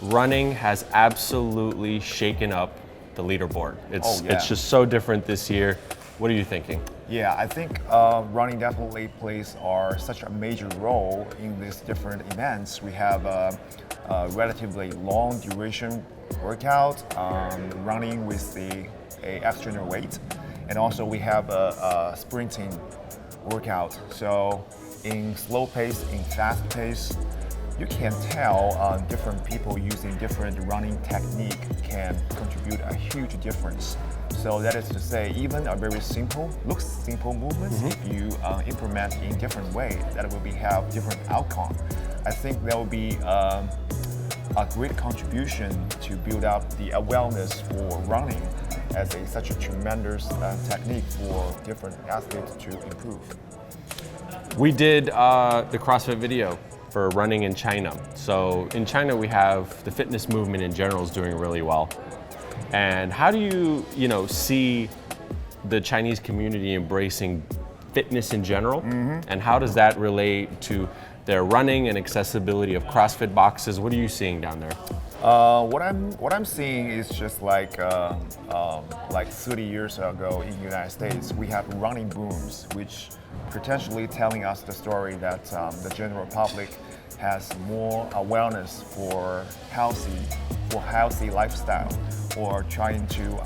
Running has absolutely shaken up the leaderboard. It's just so different this year. What are you thinking? Yeah, I think running definitely plays such a major role in these different events. We have a relatively long duration workout, running with a external weight, and also we have a sprinting workout. So in slow pace, in fast pace, you can tell different people using different running technique can contribute a huge difference. So that is to say, even a very simple movements, if you implement in different way, that will have different outcome. I think that will be a great contribution to build up the awareness for running as such a tremendous technique for different athletes to improve. We did the CrossFit video for running in China. So in China, we have the fitness movement in general is doing really well. And how do you see the Chinese community embracing fitness in general? And how does that relate to their running and accessibility of CrossFit boxes? What are you seeing down there? What I'm seeing is just like 30 years ago in the United States, we have running booms, which potentially telling us the story that the general public has more awareness for healthy lifestyle, or trying to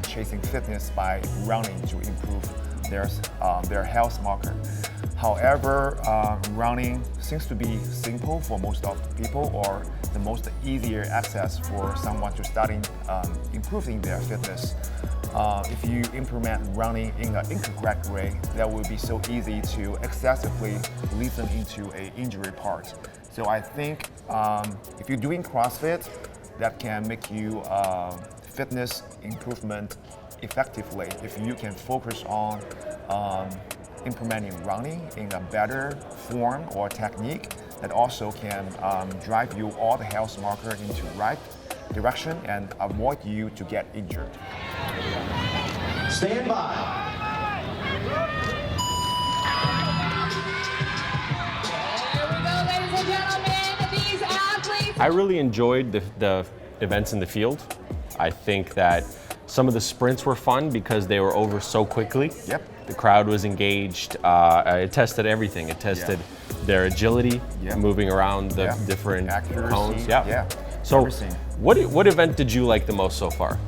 chasing fitness by running to improve their health marker. However, running seems to be simple for most of the people, or the most easier access for someone to starting improving their fitness. If you implement running in an incorrect way, that will be so easy to excessively lead them into an injury part. So I think if you're doing CrossFit, that can make you fitness improvement effectively. If you can focus on implementing running in a better form or technique, that also can drive you all the health marker into right direction and avoid you to get injured. Stand by. Here we go, ladies and gentlemen. These athletes. I really enjoyed the events in the field. I think that some of the sprints were fun because they were over so quickly. Yep. The crowd was engaged. It tested everything. It tested their agility, moving around the different accuracy, cones. So, everything. what event did you like the most so far?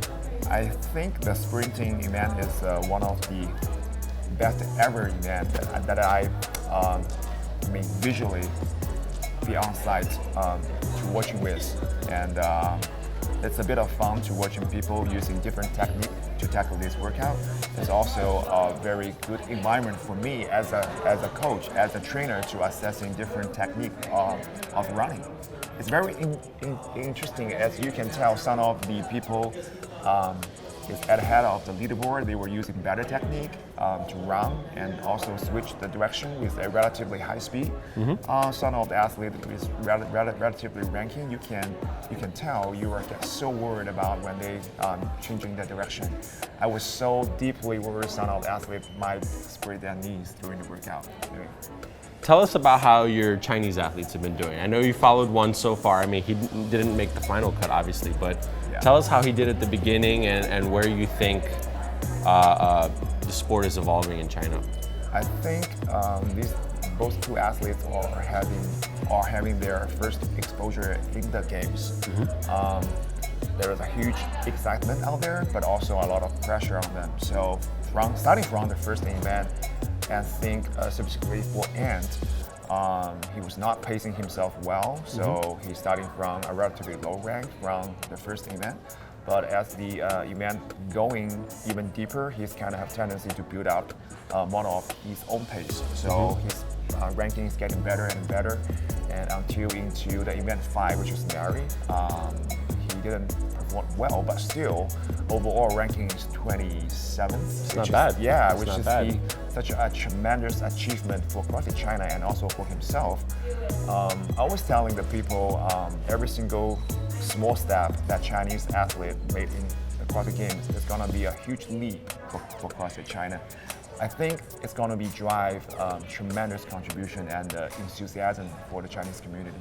I think the sprinting event is one of the best ever event that I visually be on site to watching with, and it's a bit of fun to watching people using different technique to tackle this workout. It's also a very good environment for me as a coach, as a trainer, to assessing different technique of running. It's very interesting. As you can tell, some of the people is at the head of the leaderboard. They were using better technique to run and also switch the direction with a relatively high speed. Some of the athletes is relatively ranking. You can tell you are so worried about when they changing the direction. I was so deeply worried some of the athletes might sprain their knees during the workout. Tell us about how your Chinese athletes have been doing. I know you followed one so far. I mean, he didn't make the final cut, obviously, but tell us how he did at the beginning and where you think the sport is evolving in China. I think both two athletes are having their first exposure in the games. There is a huge excitement out there, but also a lot of pressure on them. So starting from the first event, and think subsequently for Ant, he was not pacing himself well, so he's starting from a relatively low rank from the first event. But as the event going even deeper, he's kind of have tendency to build up more of his own pace. So his ranking is getting better and better, and until into the event 5, which is Mary, he didn't perform well, but still overall ranking is 27th. It's not bad. Yeah, it's which is such a tremendous achievement for CrossFit China and also for himself. I was telling the people every single small step that Chinese athlete made the CrossFit Games is going to be a huge leap for CrossFit China. I think it's going to be drive tremendous contribution and enthusiasm for the Chinese community.